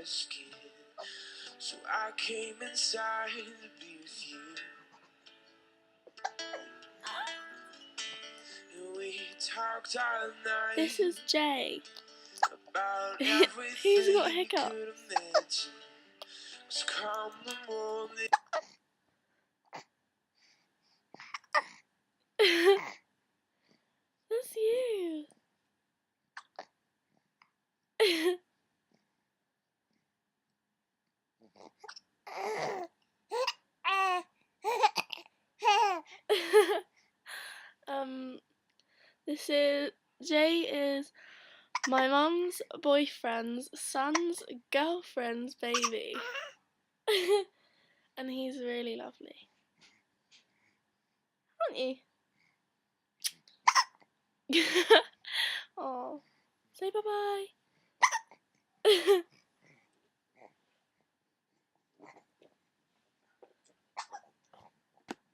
skin. So I came inside to be with you. And we talked all night. This is Jay. About He's got everything you hiccups. could imagine. 'Cause come the morning. That's you. This is Jay is my mum's boyfriend's son's girlfriend's baby. And he's really lovely. Aren't you? Oh, say bye-bye.